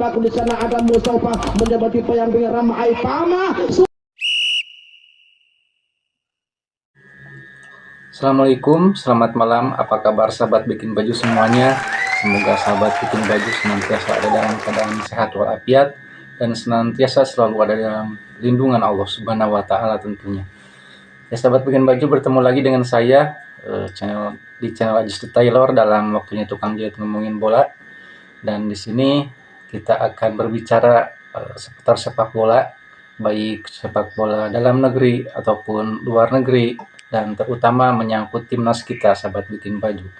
Aku di sana ada Mustafa menjabati payang ramai pama. Assalamualaikum, selamat malam. Apa kabar sahabat bikin baju semuanya? Semoga sahabat bikin baju senantiasa ada dalam keadaan sehat walafiat dan senantiasa selalu ada dalam lindungan Allah Subhanahu wa taala tentunya. Ya sahabat bikin baju, bertemu lagi dengan saya di channel Ajis the Tailor dalam waktunya tukang jahit ngomongin bola. Dan di sini kita akan berbicara seputar sepak bola, baik sepak bola dalam negeri ataupun luar negeri, dan terutama menyangkut timnas kita, sahabat bikin baju.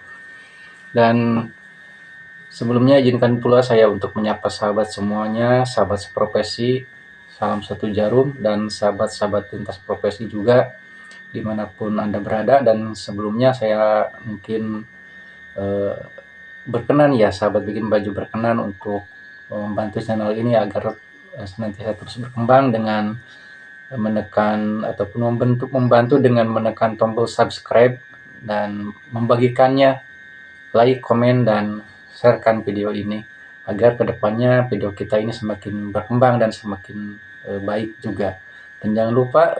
Dan sebelumnya izinkan pula saya untuk menyapa sahabat semuanya, sahabat seprofesi, salam satu jarum, dan sahabat-sahabat lintas profesi juga dimanapun Anda berada. Dan sebelumnya saya mungkin berkenan ya sahabat bikin baju, berkenan untuk membantu channel ini agar senantiasa terus berkembang dengan menekan ataupun membantu dengan menekan tombol subscribe dan membagikannya, like, komen, dan sharekan video ini agar kedepannya video kita ini semakin berkembang dan semakin baik juga. Dan jangan lupa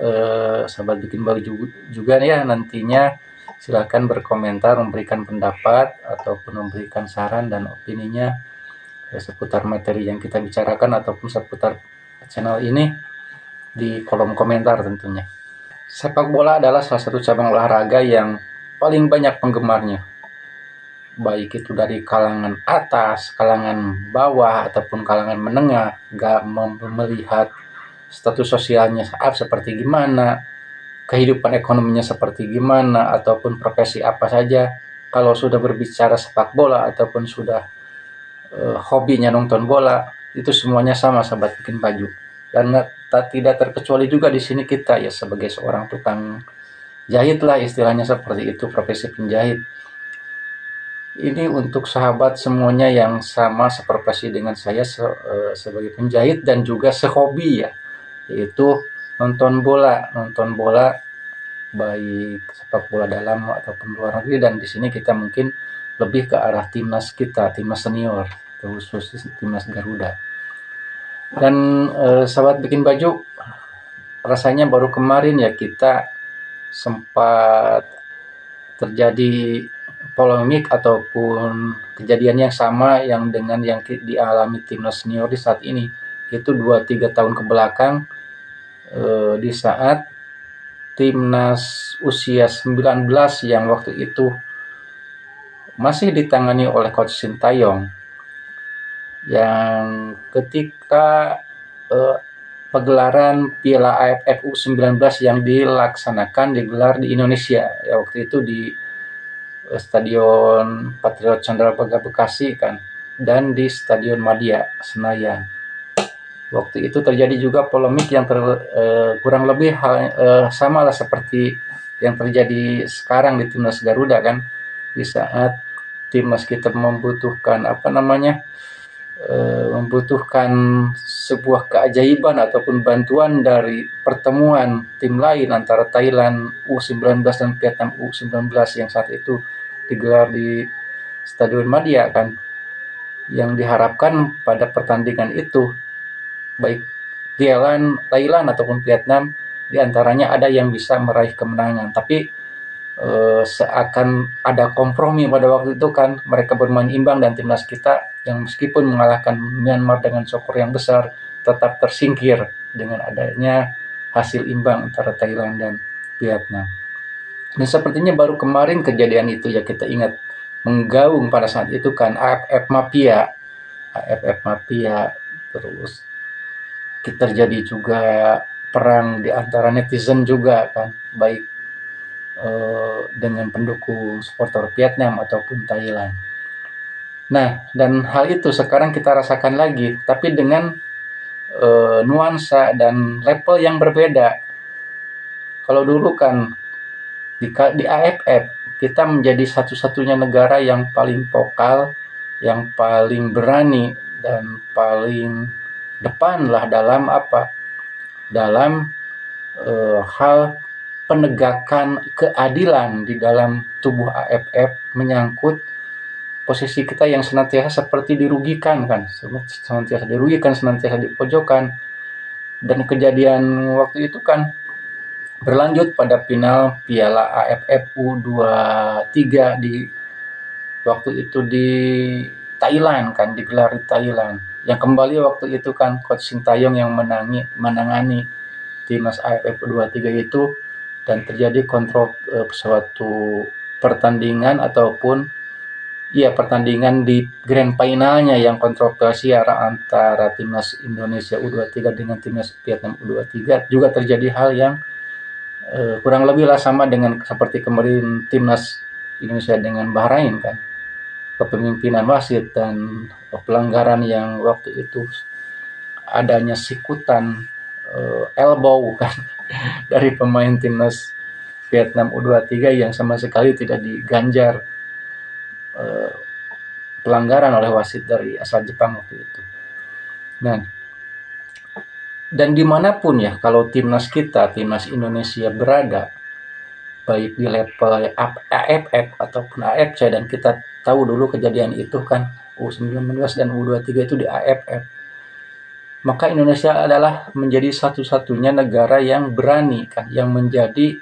sahabat bikin baju juga ya, nantinya silahkan berkomentar, memberikan pendapat ataupun memberikan saran dan opininya seputar materi yang kita bicarakan ataupun seputar channel ini di kolom komentar tentunya. Sepak bola adalah salah satu cabang olahraga yang paling banyak penggemarnya, baik itu dari kalangan atas, kalangan bawah, ataupun kalangan menengah. Gak melihat status sosialnya seperti gimana, kehidupan ekonominya seperti gimana, ataupun profesi apa saja. Kalau sudah berbicara sepak bola ataupun sudah hobinya nonton bola, itu semuanya sama sahabat bikin baju. Dan tidak terkecuali juga di sini kita ya sebagai seorang tukang jahit lah istilahnya, seperti itu, profesi penjahit. Ini untuk sahabat semuanya yang sama seprofesi dengan saya sebagai penjahit dan juga sehobi ya, yaitu nonton bola baik sepak bola dalam ataupun luar negeri. Dan di sini kita mungkin lebih ke arah timnas kita, timnas senior, khusus timnas Garuda. Dan sahabat bikin baju, rasanya baru kemarin ya kita sempat terjadi polemik ataupun kejadian yang sama yang dengan yang dialami timnas senior di saat ini, itu 2-3 tahun ke belakang, di saat timnas usia 19 yang waktu itu masih ditangani oleh Coach Sintayong, yang ketika pegelaran Piala AFF U19 yang digelar di Indonesia ya, waktu itu di Stadion Patriot Candrabaga Bekasi kan, dan di Stadion Madia Senayan. Waktu itu terjadi juga polemik yang kurang lebih sama lah seperti yang terjadi sekarang di timnas Garuda kan, di saat timnas kita membutuhkan membutuhkan sebuah keajaiban ataupun bantuan dari pertemuan tim lain antara Thailand U19 dan Vietnam U19 yang saat itu digelar di Stadion Madia kan, yang diharapkan pada pertandingan itu baik Thailand ataupun Vietnam diantaranya ada yang bisa meraih kemenangan. Tapi seakan ada kompromi pada waktu itu kan, mereka bermain imbang dan timnas kita yang meskipun mengalahkan Myanmar dengan skor yang besar tetap tersingkir dengan adanya hasil imbang antara Thailand dan Vietnam. Dan sepertinya baru kemarin kejadian itu ya kita ingat menggaung pada saat itu kan, AFF Mafia, terus terjadi juga perang di antara netizen juga kan, baik dengan pendukung supporter Vietnam ataupun Thailand. Nah, dan hal itu sekarang kita rasakan lagi, tapi dengan nuansa dan level yang berbeda. Kalau dulu kan di AFF kita menjadi satu-satunya negara yang paling vokal, yang paling berani dan paling depan lah dalam hal penegakan keadilan di dalam tubuh AFF menyangkut posisi kita yang senantiasa seperti dirugikan kan, senantiasa dirugikan, senantiasa dipojokkan. Dan kejadian waktu itu kan berlanjut pada final Piala AFF U23 di waktu itu di Thailand kan, digelar di Thailand. Yang kembali waktu itu kan Coach Sintayong yang menangani timnas AFF U23 itu, dan terjadi suatu pertandingan ataupun pertandingan di grand finalnya yang kontroversial antara timnas Indonesia U23 dengan timnas Vietnam U23. Juga terjadi hal yang kurang lebih lah sama dengan seperti kemarin timnas Indonesia dengan Bahrain kan, kepemimpinan wasit dan pelanggaran yang waktu itu adanya sikutan elbow kan dari pemain timnas Vietnam U23 yang sama sekali tidak diganjar pelanggaran oleh wasit dari asal Jepang waktu itu. Nah, dan dimanapun ya kalau timnas Indonesia berada, baik di level AFF ataupun AFC, dan kita tahu dulu kejadian itu kan U19 dan U23 itu di AFF, maka Indonesia adalah menjadi satu-satunya negara yang berani kan, yang menjadi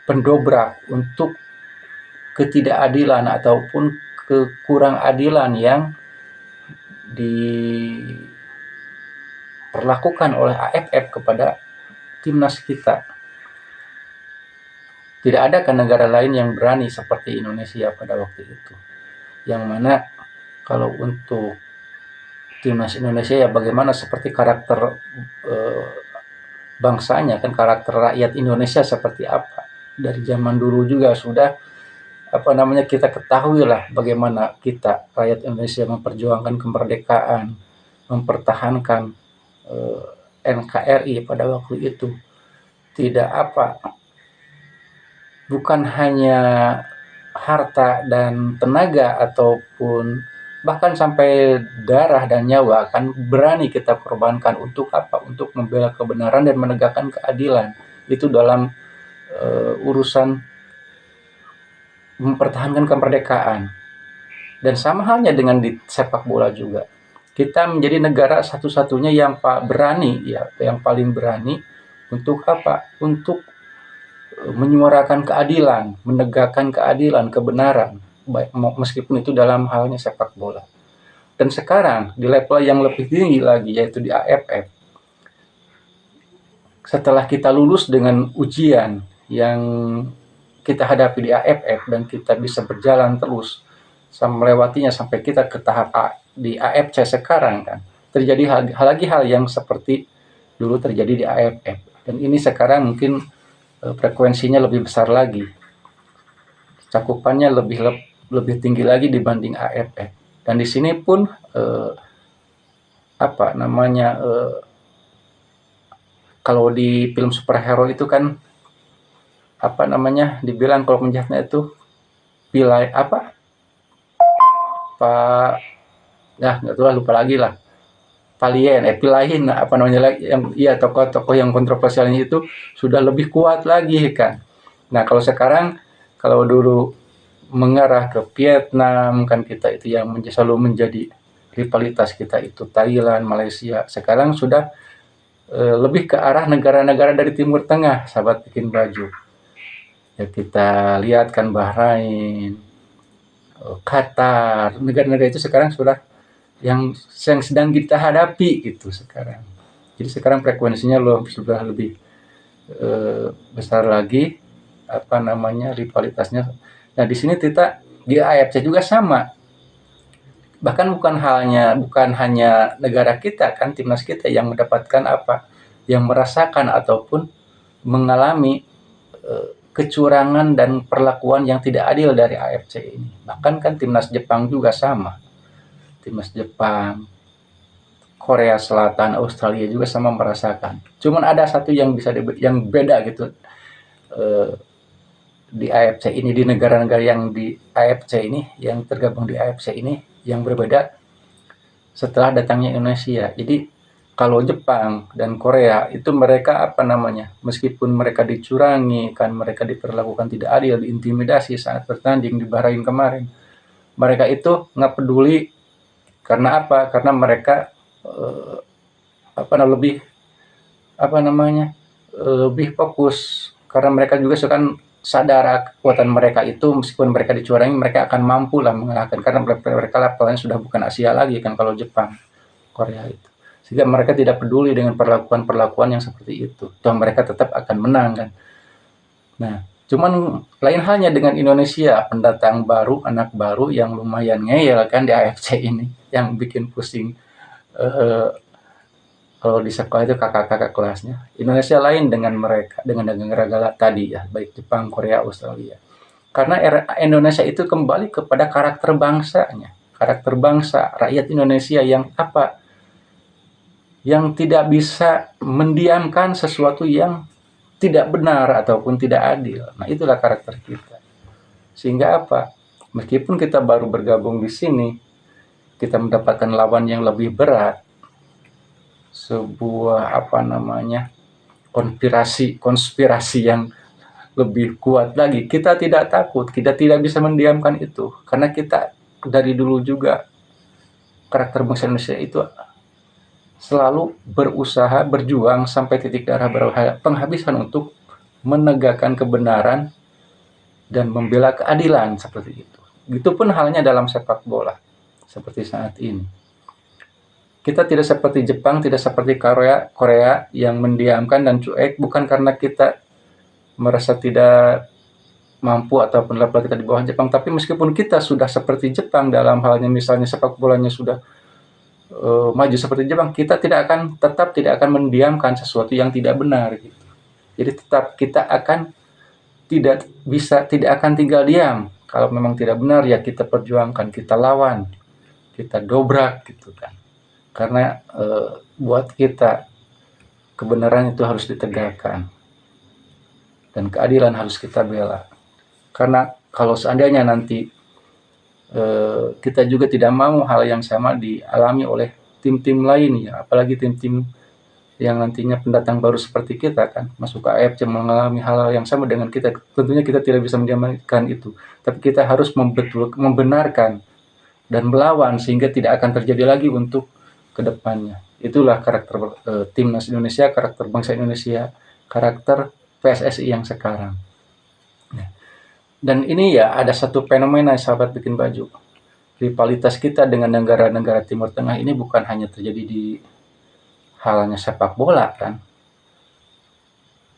pendobrak untuk ketidakadilan ataupun kekurangadilan yang diperlakukan oleh AFF kepada timnas kita. Tidak ada kan negara lain yang berani seperti Indonesia pada waktu itu. Yang mana kalau untuk timnas Indonesia ya bagaimana seperti karakter bangsanya kan, karakter rakyat Indonesia seperti apa. Dari zaman dulu juga sudah kita ketahui lah bagaimana kita rakyat Indonesia memperjuangkan kemerdekaan, mempertahankan NKRI pada waktu itu. Bukan hanya harta dan tenaga ataupun bahkan sampai darah dan nyawa kan berani kita korbankan untuk untuk membela kebenaran dan menegakkan keadilan. Itu dalam urusan mempertahankan kemerdekaan. Dan sama halnya dengan di sepak bola juga. Kita menjadi negara satu-satunya yang yang paling berani untuk untuk menyuarakan keadilan, menegakkan keadilan, kebenaran, meskipun itu dalam halnya sepak bola. Dan sekarang di level yang lebih tinggi lagi, yaitu di AFF, setelah kita lulus dengan ujian yang kita hadapi di AFF dan kita bisa berjalan terus melewatinya sampai kita ke tahap di AFC sekarang kan, terjadi hal yang seperti dulu terjadi di AFF. Dan ini sekarang mungkin frekuensinya lebih besar lagi, cakupannya lebih tinggi lagi dibanding AFF. Dan di sini pun kalau di film superhero itu kan dibilang kalau penjahatnya itu lupa lagi lah, Pilain yang tokoh-tokoh yang kontroversialnya itu sudah lebih kuat lagi kan. Nah kalau sekarang, kalau dulu mengarah ke Vietnam kan, kita itu yang selalu menjadi rivalitas kita itu Thailand, Malaysia. Sekarang sudah lebih ke arah negara-negara dari Timur Tengah, sahabat bikin baju. Ya kita lihat kan Bahrain, Qatar, negara-negara itu sekarang sudah yang sedang kita hadapi gitu sekarang. Jadi sekarang frekuensinya sudah lebih besar lagi rivalitasnya. Nah di sini kita di AFC juga sama. Bahkan bukan hanya negara kita kan, timnas kita yang mendapatkan yang merasakan ataupun mengalami kecurangan dan perlakuan yang tidak adil dari AFC ini. Bahkan kan timnas Jepang juga sama. Timnas Jepang, Korea Selatan, Australia juga sama merasakan. Cuman ada satu yang yang beda gitu di AFC ini, di negara-negara yang di AFC ini, yang tergabung di AFC ini, yang berbeda setelah datangnya Indonesia. Jadi Kalau Jepang dan Korea itu mereka apa namanya, meskipun mereka dicurangi, kan mereka diperlakukan tidak adil, diintimidasi saat bertanding di Bahrain kemarin, mereka itu nggak peduli. Karena apa? Karena mereka eh, lebih apa namanya, lebih fokus, karena mereka juga kan sadar kekuatan mereka itu, meskipun mereka dicurangi mereka akan mampu lah mengalahkan, karena mereka levelnya sudah bukan Asia lagi kan kalau Jepang, Korea itu. Sehingga mereka tidak peduli dengan perlakuan-perlakuan yang seperti itu. Toh mereka tetap akan menang kan. Nah, cuman lain halnya dengan Indonesia, pendatang baru, anak baru yang lumayan ngeyel kan di AFC ini, yang bikin pusing eh, kalau di sekolah itu kakak-kakak kelasnya. Indonesia lain dengan mereka, dengan negara-negara tadi ya, baik Jepang, Korea, Australia. Karena Indonesia itu kembali kepada karakter bangsanya, karakter bangsa, rakyat Indonesia yang apa? Yang tidak bisa mendiamkan sesuatu yang tidak benar ataupun tidak adil. Nah, itulah karakter kita. Sehingga apa? Meskipun kita baru bergabung di sini, kita mendapatkan lawan yang lebih berat, sebuah apa namanya, konspirasi yang lebih kuat lagi. Kita tidak takut, kita tidak bisa mendiamkan itu, karena kita dari dulu juga karakter bangsa Indonesia itu selalu berusaha berjuang sampai titik darah penghabisan untuk menegakkan kebenaran dan membela keadilan seperti itu. Begitupun halnya dalam sepak bola seperti saat ini. Kita tidak seperti Jepang, tidak seperti Korea yang mendiamkan dan cuek, bukan karena kita merasa tidak mampu ataupun level kita di bawah Jepang, tapi meskipun kita sudah seperti Jepang dalam halnya misalnya sepak bolanya sudah maju seperti Jepang, kita tetap tidak akan mendiamkan sesuatu yang tidak benar gitu. Jadi tetap kita akan tidak akan tinggal diam. Kalau memang tidak benar ya kita perjuangkan, kita lawan, kita dobrak gitu kan. Karena buat kita kebenaran itu harus ditegakkan dan keadilan harus kita bela. Karena kalau seandainya nanti kita juga tidak mau hal yang sama dialami oleh tim-tim lain ya, apalagi tim-tim yang nantinya pendatang baru seperti kita kan masuk ke AFC mengalami hal yang sama dengan kita, tentunya kita tidak bisa mendiamkan itu, tapi kita harus membenarkan dan melawan sehingga tidak akan terjadi lagi untuk kedepannya. Itulah karakter timnas Indonesia, karakter bangsa Indonesia, karakter PSSI yang sekarang. Dan ini ya ada satu fenomena sahabat bikin baju. Rivalitas kita dengan negara-negara Timur Tengah ini bukan hanya terjadi di halnya sepak bola kan.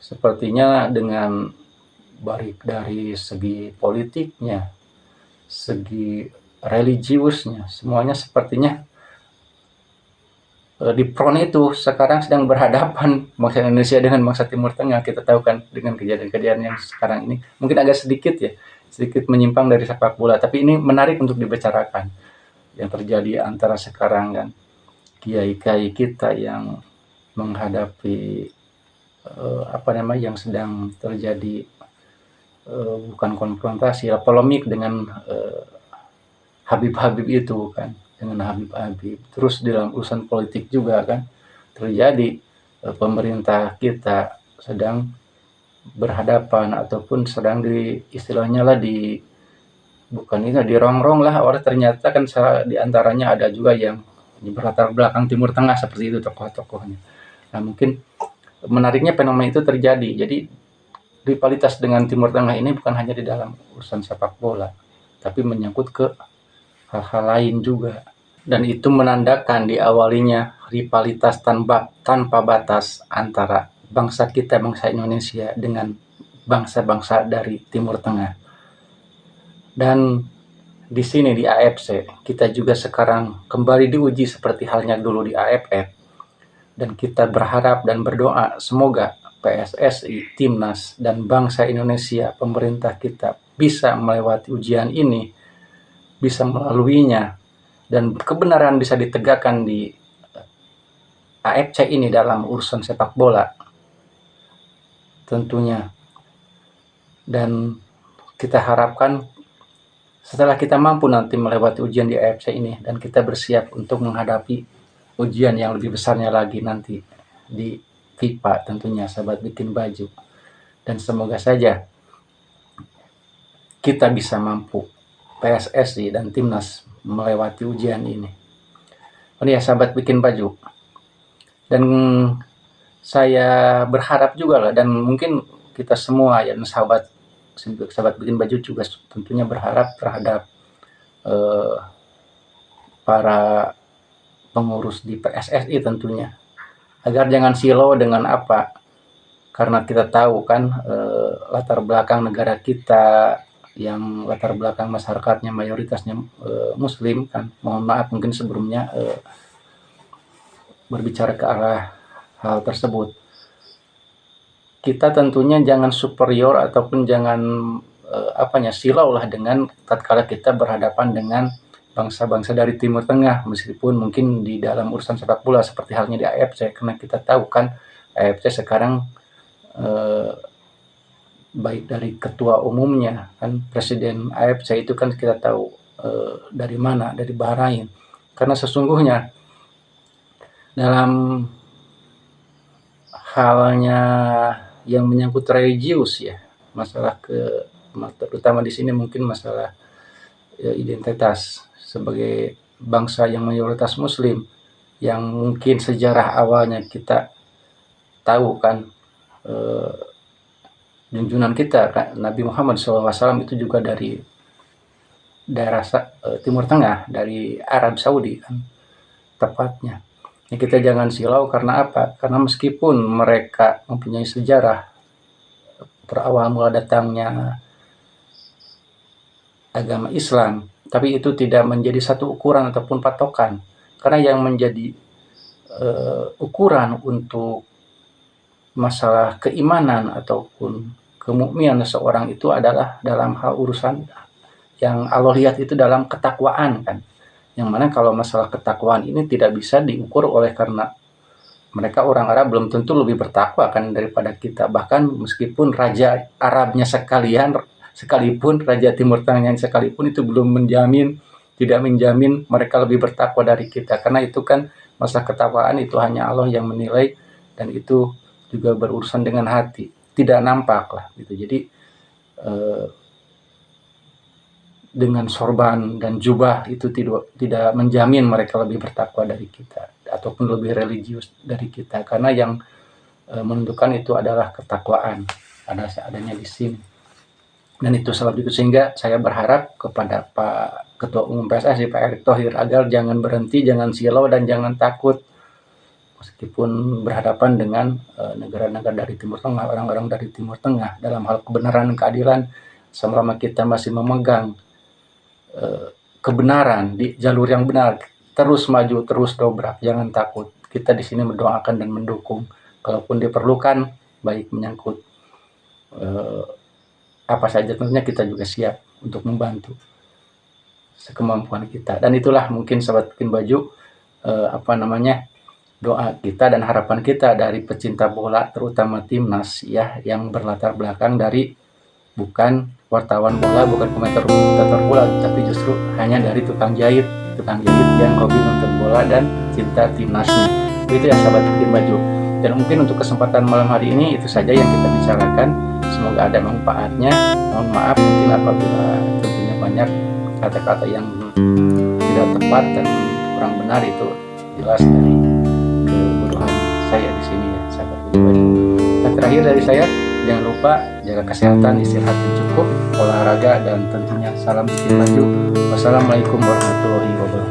Sepertinya dengan baik dari segi politiknya, segi religiusnya, semuanya sepertinya di front itu sekarang sedang berhadapan bangsa Indonesia dengan bangsa Timur Tengah. Kita tahu kan dengan kejadian-kejadian yang sekarang ini mungkin agak sedikit menyimpang dari sepak bola, tapi ini menarik untuk dibicarakan yang terjadi antara sekarang kan kiai-kiai kita yang menghadapi yang sedang terjadi bukan konfrontasi ya, polemik dengan Habib itu kan, dengan Habib. Terus dalam urusan politik juga kan terjadi pemerintah kita sedang berhadapan ataupun sedang istilahnya lah bukan ini dirongrong lah, orang ternyata kan di antaranya ada juga yang berlatar belakang Timur Tengah seperti itu tokoh-tokohnya. Nah mungkin menariknya fenomena itu terjadi. Jadi rivalitas dengan Timur Tengah ini bukan hanya di dalam urusan sepak bola, tapi menyangkut ke hal-hal lain juga. Dan itu menandakan diawalinya rivalitas tanpa batas antara bangsa kita, bangsa Indonesia dengan bangsa-bangsa dari Timur Tengah. Dan di sini di AFC kita juga sekarang kembali diuji seperti halnya dulu di AFF. Dan kita berharap dan berdoa semoga PSSI, Timnas, dan bangsa Indonesia, pemerintah kita bisa melewati ujian ini, bisa melaluinya, dan kebenaran bisa ditegakkan di AFC ini dalam urusan sepak bola tentunya. Dan kita harapkan setelah kita mampu nanti melewati ujian di AFC ini dan kita bersiap untuk menghadapi ujian yang lebih besarnya lagi nanti di FIFA tentunya sahabat bikin baju. Dan semoga saja kita bisa mampu, PSSI dan Timnas melewati ujian ini. Oh ya sahabat bikin baju. Dan saya berharap juga lah, dan mungkin kita semua ya sahabat bikin baju juga tentunya berharap terhadap para pengurus di PSSI tentunya, agar jangan silau dengan apa, karena kita tahu kan latar belakang negara kita yang latar belakang masyarakatnya mayoritasnya muslim kan. Mohon maaf mungkin sebelumnya berbicara ke arah hal tersebut. Kita tentunya jangan superior ataupun jangan silau lah dengan tatkala kita berhadapan dengan bangsa-bangsa dari Timur Tengah, meskipun mungkin di dalam urusan sepak bola seperti halnya di AFC, karena kita tahu kan AFC sekarang baik dari ketua umumnya kan, presiden AFC itu kan kita tahu dari mana, dari Bahrain. Karena sesungguhnya dalam halnya yang menyangkut religius ya, masalah terutama di sini mungkin masalah identitas sebagai bangsa yang mayoritas muslim, yang mungkin sejarah awalnya kita tahu kan junjungan kita kan, Nabi Muhammad SAW itu juga dari daerah Timur Tengah, dari Arab Saudi kan tepatnya. Ya, kita jangan silau karena apa? Karena meskipun mereka mempunyai sejarah berawal mula datangnya agama Islam, tapi itu tidak menjadi satu ukuran ataupun patokan. Karena yang menjadi ukuran untuk masalah keimanan ataupun kemukminan seorang itu adalah dalam hal urusan yang Allah lihat itu dalam ketakwaan kan. Yang mana kalau masalah ketakwaan ini tidak bisa diukur oleh karena mereka orang Arab belum tentu lebih bertakwa kan daripada kita. Bahkan meskipun raja Arabnya sekalipun raja Timur Tengahnya sekalipun itu belum tidak menjamin mereka lebih bertakwa dari kita. Karena itu kan masalah ketakwaan itu hanya Allah yang menilai, dan itu juga berurusan dengan hati, tidak nampak lah gitu. Jadi dengan sorban dan jubah itu tidak menjamin mereka lebih bertakwa dari kita ataupun lebih religius dari kita, karena yang menentukan itu adalah ketakwaan adanya di sini. Dan itu sebab itu sehingga saya berharap kepada Pak Ketua Umum PSSI Pak Erick Thohir agar jangan berhenti, jangan silau dan jangan takut meskipun berhadapan dengan negara-negara dari Timur Tengah, orang-orang dari Timur Tengah, dalam hal kebenaran dan keadilan. Selama kita masih memegang kebenaran di jalur yang benar, terus maju, terus dobrak, jangan takut. Kita di sini mendoakan dan mendukung, kalaupun diperlukan, baik menyangkut apa saja, tentunya kita juga siap untuk membantu sekemampuan kita. Dan itulah mungkin sahabat bikin baju doa kita dan harapan kita dari pecinta bola, terutama timnas ya, yang berlatar belakang dari bukan wartawan bola, bukan komentator bola, tapi justru hanya dari tukang jahit yang hobi nonton bola dan cinta timnasnya. Itu ya sahabat bikin baju. Dan mungkin untuk kesempatan malam hari ini itu saja yang kita bicarakan. Semoga ada manfaatnya. Mohon maaf mungkin apabila tentunya banyak kata-kata yang tidak tepat dan kurang benar, itu jelas dari kebodohan saya di sini ya sahabat bikin baju. Dan terakhir dari saya, jangan lupa jaga kesehatan, istirahat yang cukup, olahraga, dan tentunya salam bikin baju. Wassalamualaikum warahmatullahi wabarakatuh.